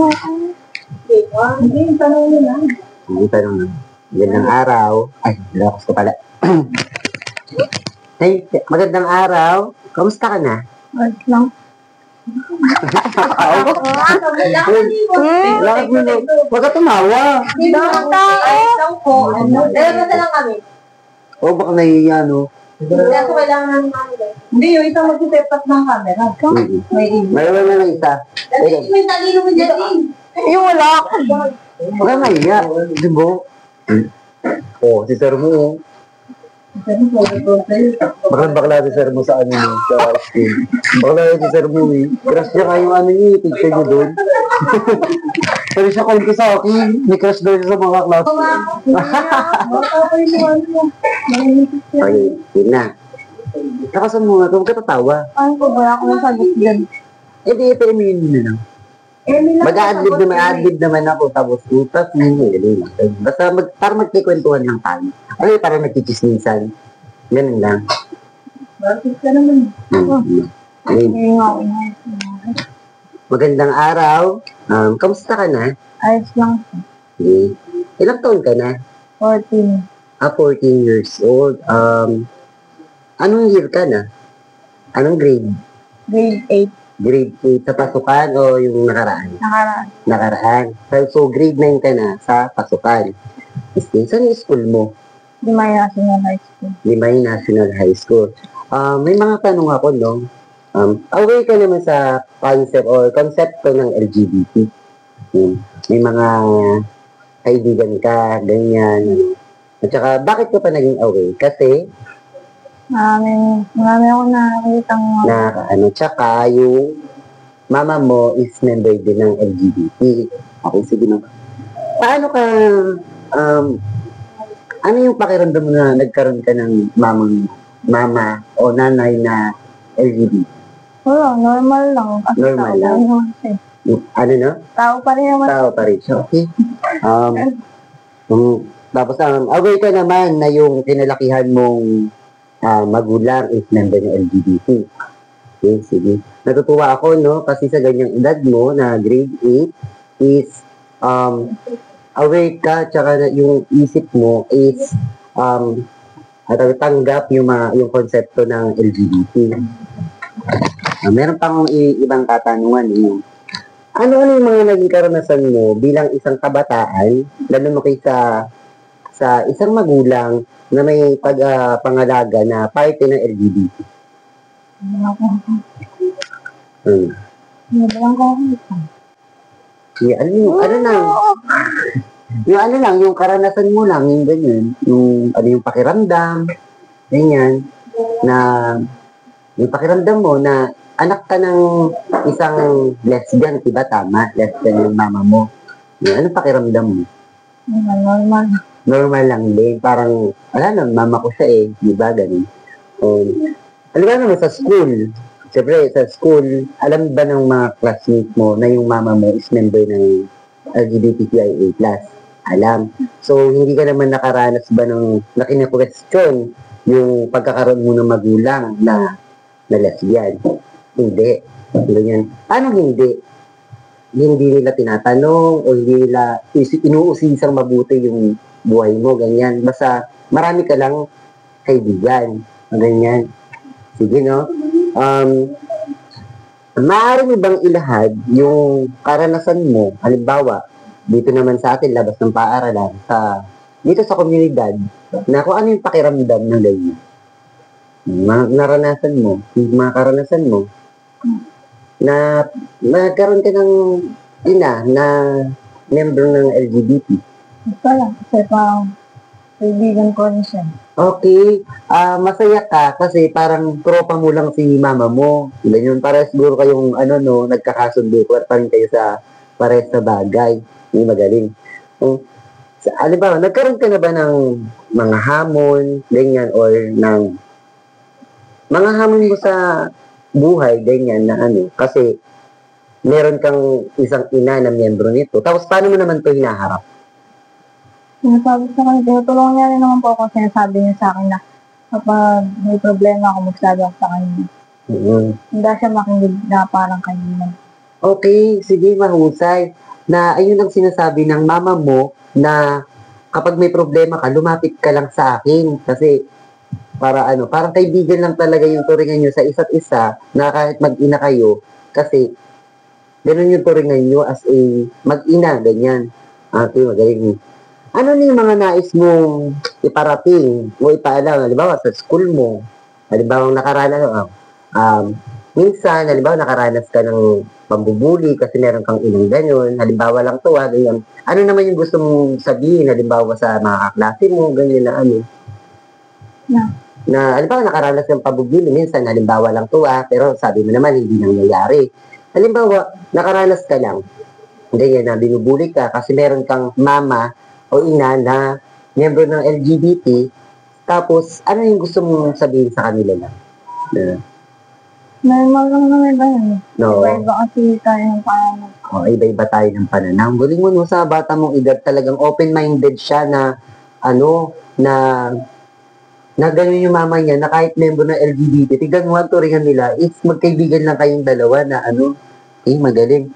Hindi, tanong nyo lang. Hindi tanong na. Magandang araw. Ay, nalakas ko pala. Hey, magandang araw. Kamusta ka na? Wait lang. Lakas mo na. Huwag ka tumawa. Hindi lang po. Dalawa na lang kami. O, baka nahihiya, no? Hindi ako kailangan ng camera. Hindi, yung isang mag-setup ng camera. May email. Mayroon na lang isa. May talino mo dyan din. Yung wala. Huwag ka nahihiya. Di ba? Oh, si sir mo. Bakla si sir mo sa ano mo, sa school. Bakla si sir mo eh. Crush niya kayo ano niya, picture niyo doon. Pero siya kwento sa akin, may crush daw siya sa mga class. Okay, yun na. Nakasan mo nga, huwag ka tatawa. Ano po ba ako sagot dyan? Eh di, pero may yun na lang. Mag-a-adlib naman ako, tapos utas mo, basta para magkikwentuhan lang tayo. Okay, para nagkikisminsan. Ganun lang. Bakit ka naman? Okay. Magandang araw. Kamusta ka na? Ayos lang. Okay. Ilang taon ka na? 14. 14 years old. Anong year ka na? Anong grade? Grade 8. Grade 8 sa pasukan o yung nakaraan? Nakaraan. Nakaraan. So, grade 9 ka na sa pasukan. Okay. Saan yung school mo? Limay National High School. Limay National High School. May mga tanong ako, no? Aware ka naman sa concept or konsepto ng LGBT. May mga kaibigan ka, ganyan. At saka, bakit ka pa naging aware? Kasi, Marami ako nakakita tsaka yung mama mo is member din ng LGBT. Okay, sige no. Paano ka, ano yung pakiramdam mo na nagkaroon ka ng mama o nanay na LGBT? Wala, normal lang. Kasi Normal tao lang? pa rin naman siya. Ano no? Tao pa rin naman. Tao pa rin siya. Okay. Tapos, aware ka naman na yung kinalakihan mong magulang is member ng LGBT. Okay, sige. Natutuwa ako, no? Kasi sa ganyang edad mo na grade 8 is aware ka, tsaka yung isip mo is tanggap yung konsepto ng LGBT. Meron pang ibang katanungan. Ano yung mga naging karanasan mo bilang isang kabataan, lalo mo kay sa isang magulang na may pangalaga na parte ng LGBT? Hindi lang ko. Yung karanasan mo lang, yung ganyan, yung pakiramdam, ganyan, na yung pakiramdam mo na anak ka ng isang lesbian, diba tama? Lesbian yung mama mo. Anong pakiramdam mo? Normal. Normal lang din. Parang, mama ko siya eh. Diba? Ganun. Alam ba naman sa school? Siyempre, sa school, alam ba ng mga classmates mo na yung mama mo is member ng LGBTQIA+? Alam. So, hindi ka naman nakaranas ba ng nakina-question yung pagkakaroon mo ng magulang na lesbian? Hindi. Ganyan. Paano hindi? Hindi nila tinatanong o hindi nila inuusisang mabuti yung buhay mo, ganyan. Basta marami ka lang kaibigan. Ganyan. Sige, no? Maaari mo bang ilahad yung karanasan mo, halimbawa, dito naman sa atin, labas ng paaralan, dito sa komunidad, na kung ano yung pakiramdam ng ganyan? Naranasan mo, yung mga karanasan mo, na magkaroon ka ng na member ng LGBT. Ito lang, kasi parang kaibigan ko rin siya. Okay. Masaya ka kasi parang tropa mo lang si mama mo. Ganyan, para siguro kayong nagkakasundo ko at parang kayo sa pares sa bagay. Hindi magaling. Ba, nagkaroon ka na ba ng mga hamon, ganyan, or ng mga hamon mo sa buhay, ganyan, na kasi meron kang isang ina na miyembro nito. Tapos, paano mo naman ito hinaharap? Sinasabi sa kanya, tinutulungan niya rin naman po ako. Sinasabi niya sa akin na kapag may problema ako, magsabi ako sa kanya. Hindi siya makinig na parang kaibigan. Okay, sige, mahusay. na ayun ang sinasabi ng mama mo na kapag may problema ka, lumapit ka lang sa akin. Kasi para ano, parang kaibigan lang talaga yung turingan nyo sa isa't isa na kahit mag-ina kayo. Kasi ganun yung turingan nyo as a mag-ina, ganyan. Okay, magaling. Ano na yung mga nais mong iparating o ipaalam? Halimbawa, sa school mo, halimbawa, minsan, halimbawa, nakaranas ka ng pambubuli kasi meron kang inang ganyan. Halimbawa lang to, ganyan. Ano naman yung gusto mong sabihin? Halimbawa, sa mga kaklase mo, ganyan na ano. Na halimbawa, nakaranas ng pambubuli. Minsan, halimbawa lang to, pero sabi mo naman, hindi nangyayari. Halimbawa, nakaranas ka lang. Ganyan na, binubuli ka kasi meron kang mama o ina na miyembro ng LGBT, tapos, ano yung gusto mong sabihin sa kanila lang? Normal lang naman ba yun? No. Iba-iba kasi tayo ng pananaw. Iba-iba tayo ng pananaw. Galing mo, no, sa bata mong edad, talagang open-minded siya na, na gano'n yung mama niya, na kahit member ng LGBT, tignan mo ang turingan nila, is magkaibigan lang kayong dalawa na, magaling.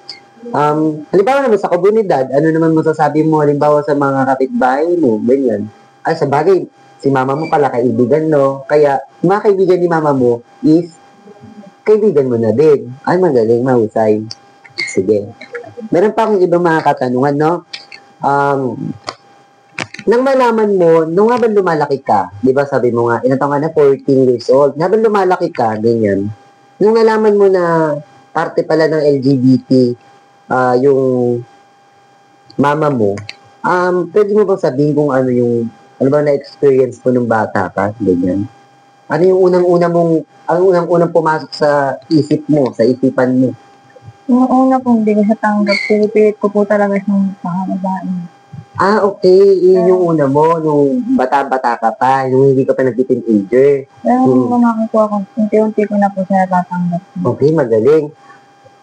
Halimbawa naman sa komunidad, ano naman masasabi mo, halimbawa sa mga kapitbahay mo, ganyan. Ay, sa bagay, si mama mo pala kaibigan, no? Kaya, mga kaibigan ni mama mo is, kaibigan mo na din. Ay, magaling, mahusay. Sige. Meron pa akong ibang mga katanungan, no? Nang malaman mo, nung habang lumalaki ka, di ba sabi mo nga, ilan taon ka na, 14 years old, habang lumalaki ka, ganyan, nung nalaman mo na parte pala ng LGBT, yung mama mo, pwede mo bang sabihin kung ano ba na-experience mo nung bata ka, ganyan? Ano yung unang-unang pumasok sa isip mo, sa isipan mo? Yung una po, hindi ko siya tanggap. Pinipilit ko po talaga siyang pakababain. Okay. Yun yung una mo, nung bata-bata ka pa, yung hindi ka pa nag-teenager. Pero nung lumaki po ako, unti-unti ko na po siya natatanggap. Okay, magaling.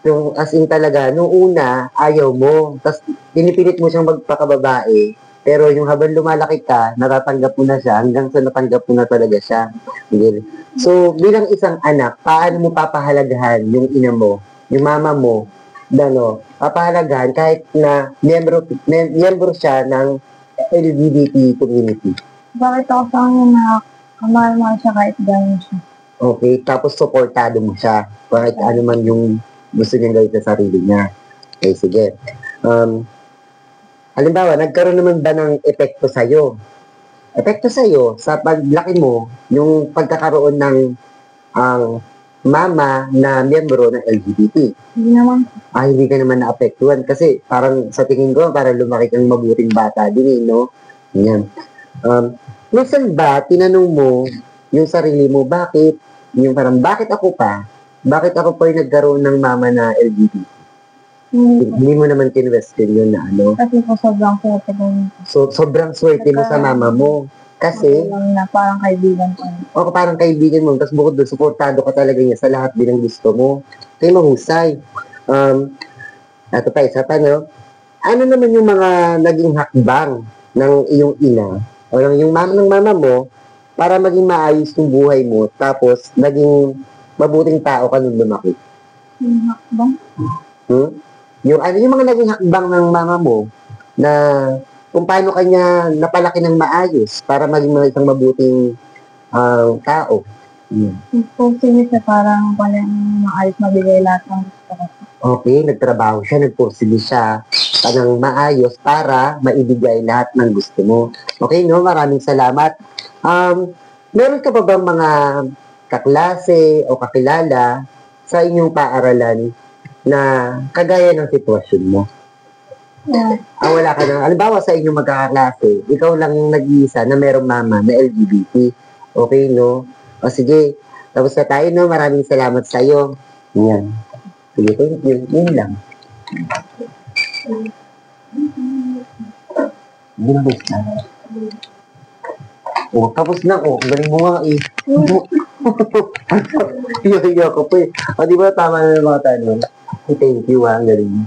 Yung as in talaga, nung una, ayaw mo. Tapos, pinipilit mo siyang magpakababae. Pero yung habang lumalaki ka, natatanggap mo na siya, hanggang sa natanggap mo na talaga siya. So, bilang isang anak, paano mo papahalagahan yung ina mo, yung mama mo, papahalagahan kahit na miyembro siya ng LGBT community? Bakit ako sa kanya na kamahal-mahal siya kahit gano'n siya? Okay, tapos supportado mo siya kahit ano man yung gusto niyang gawin sa sarili niya. Okay, sige. Halimbawa, nagkaroon naman ba ng epekto sa'yo? Epekto sa'yo, sa paglaki mo, yung pagkakaroon ng mama na miyembro ng LGBT? Hindi naman. Hindi ka naman naapektuhan kasi parang sa tingin ko, parang lumaki kang mabuting bata din, no? Yan. Minsan ba, tinanong mo yung sarili mo, bakit ako pa? Bakit ako pa yung nagkaroon ng mama na LGBT? Hindi mo naman kinwestiyon yun na Kasi po sobrang swerte ko. So, sobrang swerte mo sa mama mo. Kasi, na parang kaibigan ko. parang kaibigan mo. Tapos bukod doon, supportado ka talaga niya sa lahat din ng gusto mo. Kaya mahusay. Ito pa, isa pa, no? Ano naman yung mga naging hakbang ng iyong ina o yung mama mo para maging maayos yung buhay mo tapos naging mabuting tao ka nung lumaki? Yung hakbang? Yung mga naging hakbang ng mama mo na kung paano kanya napalaki ng maayos para maging isang mabuting tao. Kung sino siya parang maayos mabigay lahat ng gusto ko. Okay, nagtrabaho siya, nagpursige siya ng maayos para maibigay lahat ng gusto mo. Okay, no? Maraming salamat. Meron ka pa bang mga kaklase o kakilala sa inyong paaralan na kagaya ng sitwasyon mo? Yeah. Wala ka na. Halimbawa sa inyong magkakaklase, ikaw lang yung nag-iisa na merong mama na LGBT. Okay, no? O sige, tapos na tayo, no? Maraming salamat sa'yo. Yan. Sige, thank you. Yun lang. Bimbis na. Tapos na. Galing mo nga eh. Iyo ko po eh. Di ba tama na yung mga tanong? Thank you, ang galing.